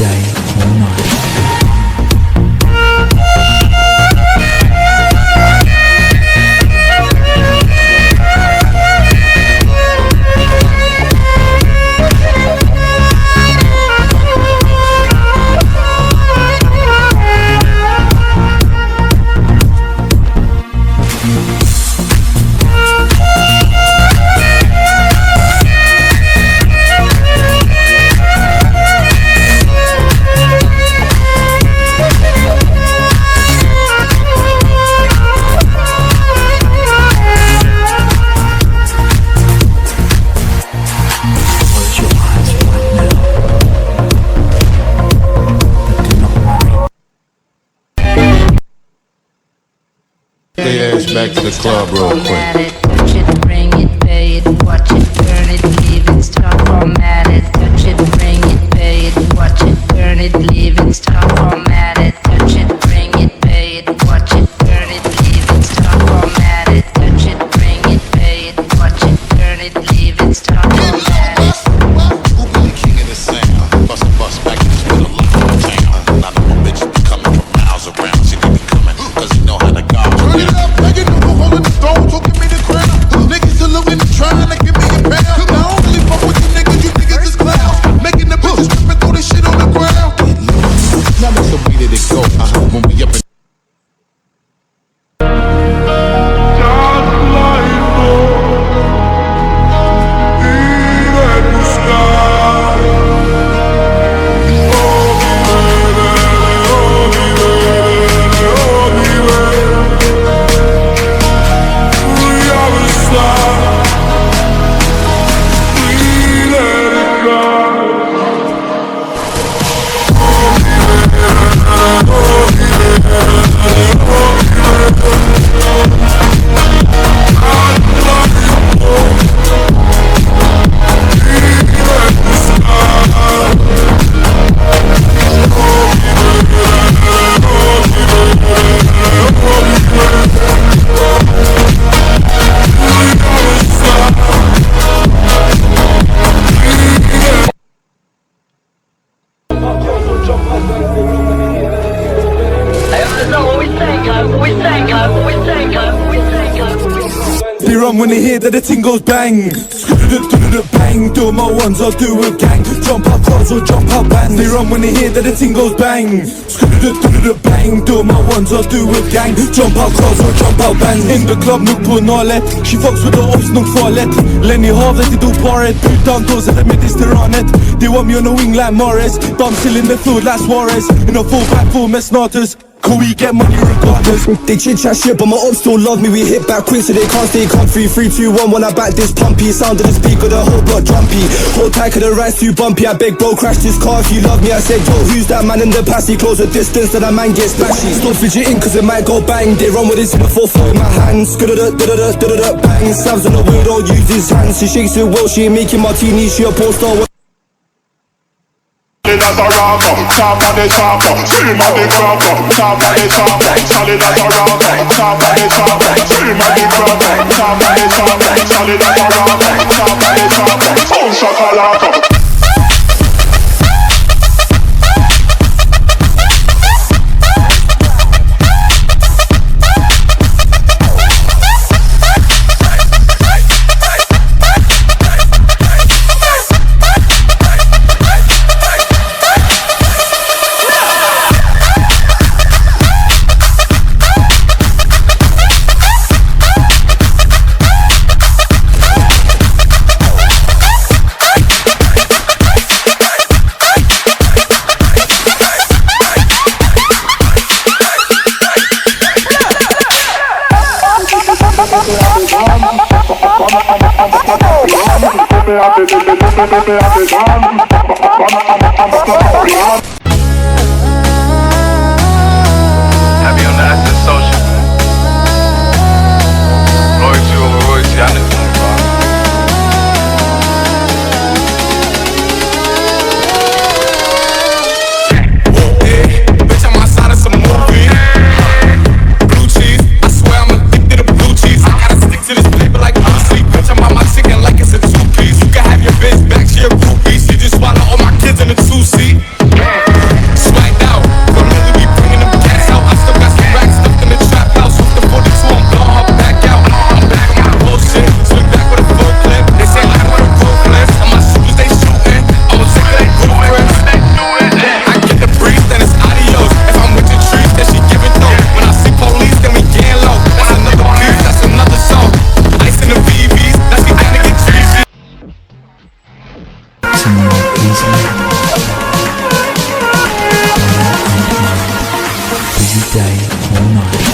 day or night. Back to the club real quick. Touch it, bring it, pay it, watch it, turn it, leave it, start format it. Touch it, bring it, pay it, watch it, turn it, leave it, start format it. Touch it, bring it, pay it, watch it, turn it, leave it, start format it. Touch it, bring it, pay it, watch it, turn it, leave it, start format it. Who be the king of the sound? Bust a bus back in this with a lot of town. Not no bitches be coming from miles around. See me coming, cause you know how to go. Turn it up, make it up, holding the stone, so give me the crown. Niggas still living, trying to give me a pound. I don't really fuck with you niggas, you niggas is clowns. Making the bitches tripping through this shit on the ground. Now that's the way that it go. When we up in They run when they hear that the ting goes bang. Bang, do my ones, I'll do a gang. Jump out cars or jump out bands. They run when they hear that the ting goes bang. Bang, do my ones, I'll do a gang. Jump out cars or jump out bands. In the club, nuk på nalet. She fucks with the ops, nuk farligt. Lenny havet, de do paret. Utan doser, de mediterranet. They want me on the wing like Morris. Bum still in the field like Suarez. In a full back, full mess starters. Could we get money regardless? They chit chat shit, but my ops still love me. We hit back quick, so they can't stay comfy. 3, 2, 1, when I back this pumpy. Sound of the speaker, the whole block jumpy. Hold tight, cause the ride's too bumpy. I beg bro, crash this car if you love me. I said, yo, who's that man in the past? He close the distance, then a man gets splashy. Stop fidgeting, cause it might go bang. They run with this in the 4-4 in my hands. Bang, Sam's on the way, don't use his hands. She shakes it well, she ain't making martinis. She a poster. Solid as a rocker, top of the chopper, scream at the cropper, top of the chopper. Solid as a rocker, top of the chopper, scream at the cropper, top of the chopper. Solid as a rocker, top of the chopper, boom shakalaka. Happy on the active social. Loyalty over royalty, I know. Bitch, I'm outside of some movie. Blue cheese, I swear I'm addicted to blue cheese. I gotta stick to this paper like blue sleep. Bitch, I'm on my chicken like it's a two-piece. You can have your bitch back, she a groupie. She just swallow all my kids in a two-seat. some more easily. Busy day all night.